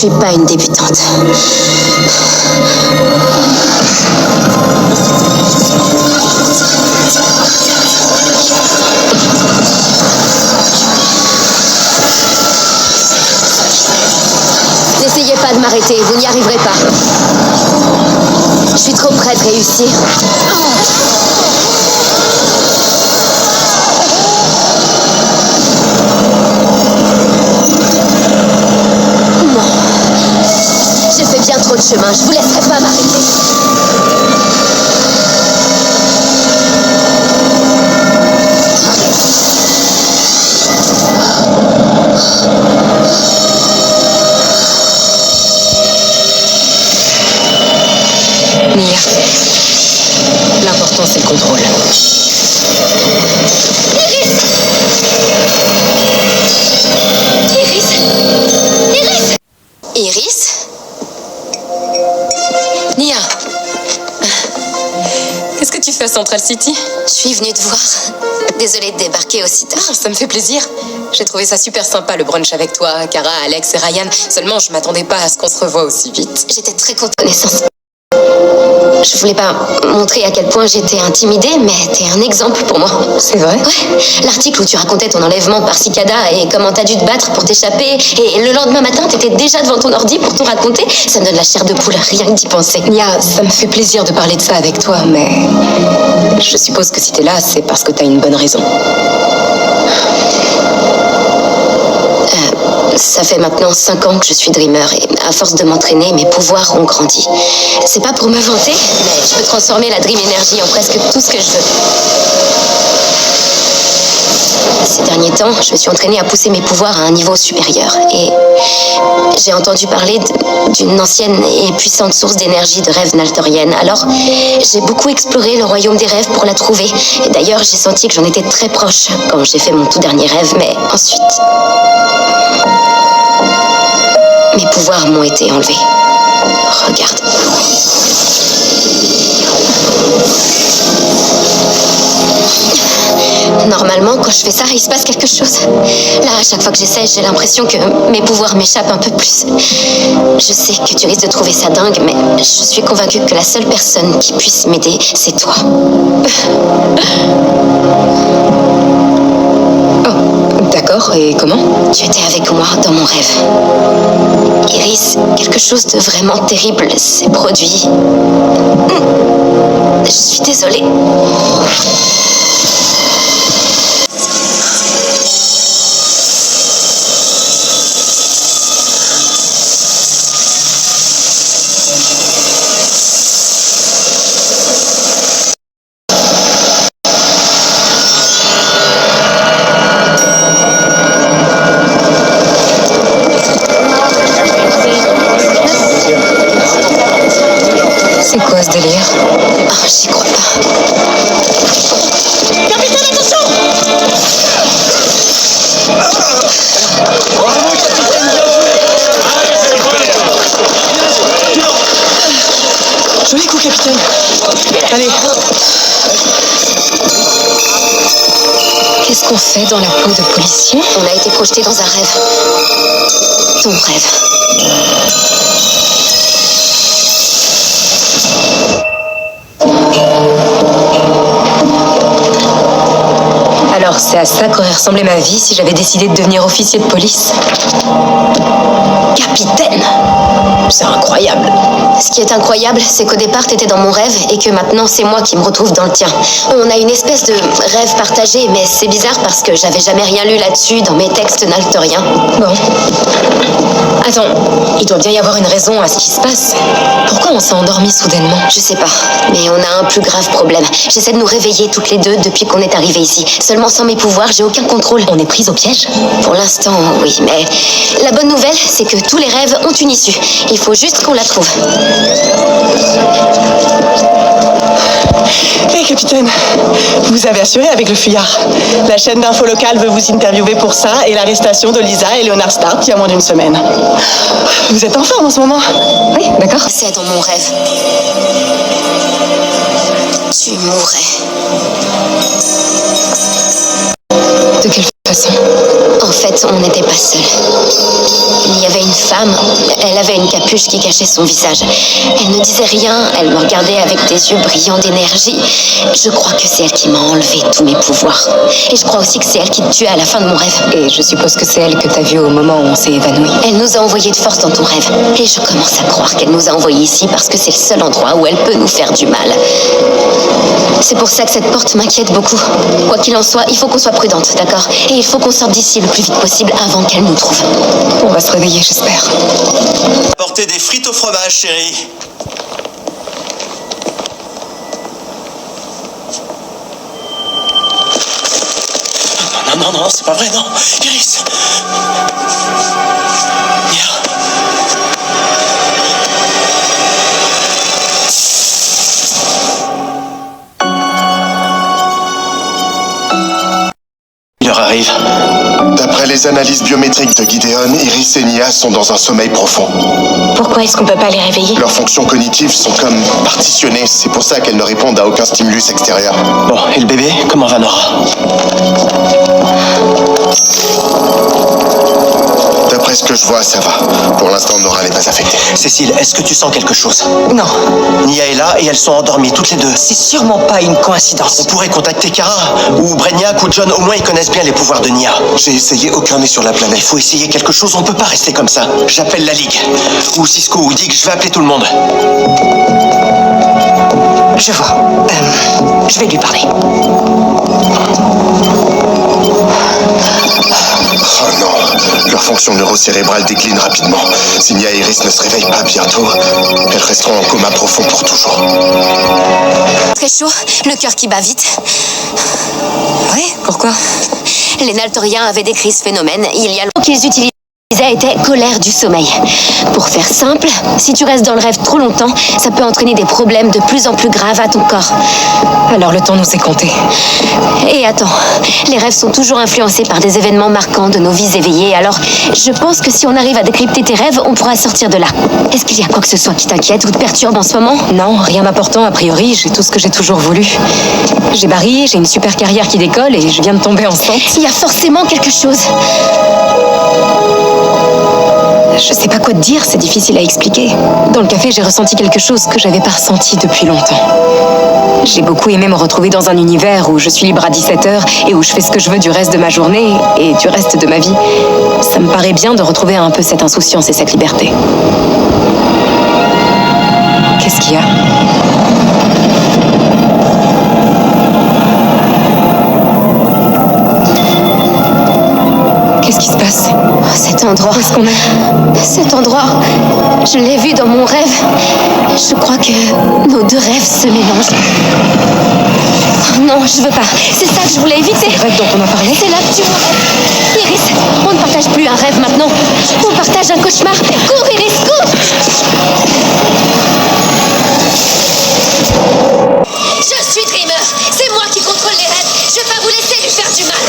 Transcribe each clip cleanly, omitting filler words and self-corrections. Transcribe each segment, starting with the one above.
suis pas une débutante. N'essayez pas de m'arrêter, vous n'y arriverez pas. Je suis trop près de réussir. Non. J'ai fait bien trop de chemin, je vous laisserai pas m'arrêter. Nia, l'important c'est le contrôle. Iris? Nia, qu'est-ce que tu fais à Central City? Je suis venue te voir. Désolée de débarquer aussi tard. Ça me fait plaisir. J'ai trouvé ça super sympa le brunch avec toi, Kara, Alex et Ryan. Seulement, je m'attendais pas à ce qu'on se revoie aussi vite. J'étais très contente de connaissance. Je voulais pas montrer à quel point j'étais intimidée, mais t'es un exemple pour moi. C'est vrai? Ouais, l'article où tu racontais ton enlèvement par Cicada et comment t'as dû te battre pour t'échapper, et le lendemain matin, t'étais déjà devant ton ordi pour tout raconter, ça me donne la chair de poule, rien que d'y penser. Nia, ça me fait plaisir de parler de ça avec toi, mais je suppose que si t'es là, c'est parce que t'as une bonne raison. Ça fait maintenant 5 ans que je suis Dreamer et à force de m'entraîner, mes pouvoirs ont grandi. C'est pas pour me vanter, mais je peux transformer la Dream Energy en presque tout ce que je veux. Ces derniers temps, je me suis entraînée à pousser mes pouvoirs à un niveau supérieur et j'ai entendu parler d'une ancienne et puissante source d'énergie de rêve naltorienne. Alors, j'ai beaucoup exploré le royaume des rêves pour la trouver. Et d'ailleurs, j'ai senti que j'en étais très proche quand j'ai fait mon tout dernier rêve, mais ensuite... mes pouvoirs m'ont été enlevés. Regarde. Normalement, quand je fais ça, il se passe quelque chose. Là, à chaque fois que j'essaie, j'ai l'impression que mes pouvoirs m'échappent un peu plus. Je sais que tu risques de trouver ça dingue, mais je suis convaincue que la seule personne qui puisse m'aider, c'est toi. Oh, d'accord, et comment? Tu étais avec moi dans mon rêve. Iris, quelque chose de vraiment terrible s'est produit. Je suis désolée. C'est quoi ce délire? Oh, j'y crois pas. Capitaine, attention! Joli coup, capitaine. Allez. Qu'est-ce qu'on fait dans la peau de policier? On a été projeté dans un rêve. Ton rêve. Alors, c'est à ça qu'aurait ressemblé ma vie si j'avais décidé de devenir officier de police. Capitaine! C'est incroyable. Ce qui est incroyable, c'est qu'au départ, t'étais dans mon rêve et que maintenant, c'est moi qui me retrouve dans le tien. On a une espèce de rêve partagé, mais c'est bizarre parce que j'avais jamais rien lu là-dessus dans mes textes naltoriens. Bon. Attends, il doit bien y avoir une raison à ce qui se passe. Pourquoi on s'est endormi soudainement? Je sais pas, mais on a un plus grave problème. J'essaie de nous réveiller toutes les deux depuis qu'on est arrivés ici. Seulement sans mes pouvoirs, j'ai aucun contrôle. On est prise au piège? Pour l'instant, oui, mais la bonne nouvelle, c'est que tous les rêves ont une issue. Il faut juste qu'on la trouve. Hé, capitaine, vous avez assuré avec le fuyard. La chaîne d'info locale veut vous interviewer pour ça et l'arrestation de Lisa et Leonard Stark il y a moins d'une semaine. Vous êtes en forme en ce moment? Oui, d'accord. C'est dans mon rêve. Tu mourrais. De quelle façon? En fait, on n'était pas seuls. Il y avait une femme. Elle avait une capuche qui cachait son visage. Elle ne disait rien, elle me regardait avec des yeux brillants d'énergie. Je crois que c'est elle qui m'a enlevé tous mes pouvoirs. Et je crois aussi que c'est elle qui te tuait à la fin de mon rêve. Et je suppose que c'est elle que t'as vue au moment où on s'est évanoui. Elle nous a envoyés de force dans ton rêve. Et je commence à croire qu'elle nous a envoyés ici parce que c'est le seul endroit où elle peut nous faire du mal. C'est pour ça que cette porte m'inquiète beaucoup. Quoi qu'il en soit, il faut qu'on soit prudente, d'accord? Et il faut qu'on sorte d'ici le plus vite possible avant qu'elle nous trouve. On va se réveiller, j'espère. Apportez des frites au fromage, chérie. Non, c'est pas vrai, non. Iris. Nia. Il leur arrive. D'après les analyses biométriques de Gideon, Iris et Nia sont dans un sommeil profond. Pourquoi est-ce qu'on peut pas les réveiller? Leurs fonctions cognitives sont comme partitionnées. C'est pour ça qu'elles ne répondent à aucun stimulus extérieur. Bon, et le bébé, comment va Nora? D'après ce que je vois, ça va. Pour l'instant, Nora n'est pas affectée. Cécile, est-ce que tu sens quelque chose? Non, Nia est là et elles sont endormies toutes les deux. c'est sûrement pas une coïncidence. On pourrait contacter Kara ou Brainiac ou John, au moins ils connaissent bien les pouvoirs de Nia. J'ai essayé, aucun n'est sur la planète. Il faut essayer quelque chose, on peut pas rester comme ça. J'appelle la Ligue. Ou Cisco ou Dig, je vais appeler tout le monde. Je vois. Je vais lui parler. Oh non, leur fonction neurocérébrale décline rapidement. Si Nia et Iris ne se réveillent pas bientôt, elles resteront en coma profond pour toujours. Très chaud, le cœur qui bat vite. Ouais, pourquoi? Les Naltoriens avaient décrit ce phénomène il y a longtemps qu'ils utilisaient était colère du sommeil. Pour faire simple, si tu restes dans le rêve trop longtemps, ça peut entraîner des problèmes de plus en plus graves à ton corps. Alors le temps nous est compté. Et attends, les rêves sont toujours influencés par des événements marquants de nos vies éveillées, alors je pense que si on arrive à décrypter tes rêves, on pourra sortir de là. Est-ce qu'il y a quoi que ce soit qui t'inquiète ou te perturbe en ce moment? Non, rien d'important a priori, j'ai tout ce que j'ai toujours voulu. J'ai Barry, j'ai une super carrière qui décolle et je viens de tomber enceinte. Il y a forcément quelque chose. Je sais pas quoi te dire, c'est difficile à expliquer. Dans le café, j'ai ressenti quelque chose que j'avais pas ressenti depuis longtemps. J'ai beaucoup aimé me retrouver dans un univers où je suis libre à 17h et où je fais ce que je veux du reste de ma journée et du reste de ma vie. Ça me paraît bien de retrouver un peu cette insouciance et cette liberté. Qu'est-ce qu'il y a ? Qu'est-ce qui se passe ? Cet endroit. Où est-ce qu'on est ? Cet endroit, je l'ai vu dans mon rêve. Je crois que nos deux rêves se mélangent. Oh non, je veux pas. C'est ça que je voulais éviter. Le rêve dont on a parlé ? C'est là que tu vois. Iris, on ne partage plus un rêve maintenant. On partage un cauchemar. Cours, Iris, cours! Je suis Dreamer. C'est moi qui contrôle les rêves. Je vais pas vous laisser lui faire du mal.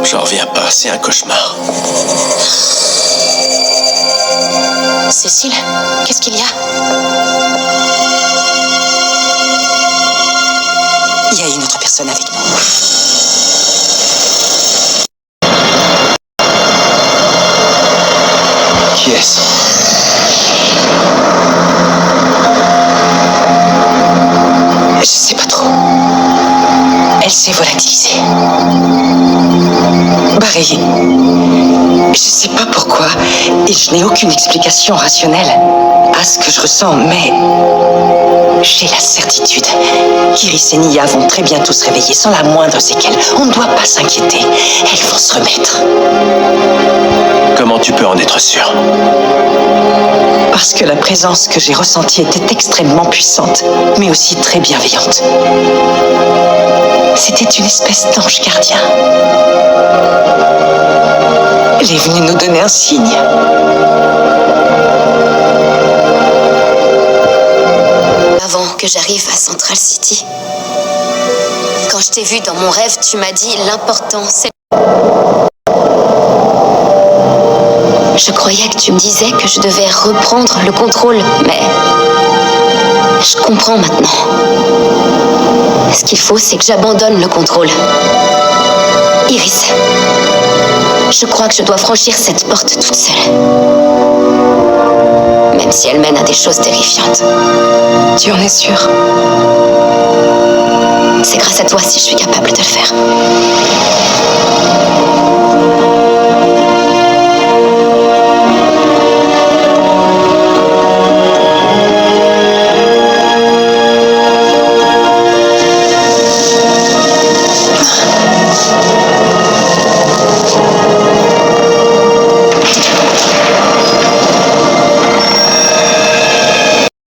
J'en reviens pas, c'est un cauchemar. Cécile, qu'est-ce qu'il y a? Il y a une autre personne avec nous. Qui est-ce ? Je sais pas trop. Elle s'est volatilisée. Barry, je sais pas pourquoi et je n'ai aucune explication rationnelle à ce que je ressens, mais j'ai la certitude qu'Iris et Nia vont très bientôt se réveiller sans la moindre séquelle. On ne doit pas s'inquiéter. Elles vont se remettre. Comment tu peux en être sûr ? Parce que la présence que j'ai ressentie était extrêmement puissante, mais aussi très bienveillante. C'était une espèce d'ange gardien. Elle est venue nous donner un signe. Avant que j'arrive à Central City, quand je t'ai vu dans mon rêve, tu m'as dit l'important c'est... Je croyais que tu me disais que je devais reprendre le contrôle, mais Je comprends maintenant. Ce qu'il faut, c'est que j'abandonne le contrôle. Iris, je crois que je dois franchir cette porte toute seule. Même si elle mène à des choses terrifiantes. Tu en es sûre? C'est grâce à toi si je suis capable de le faire.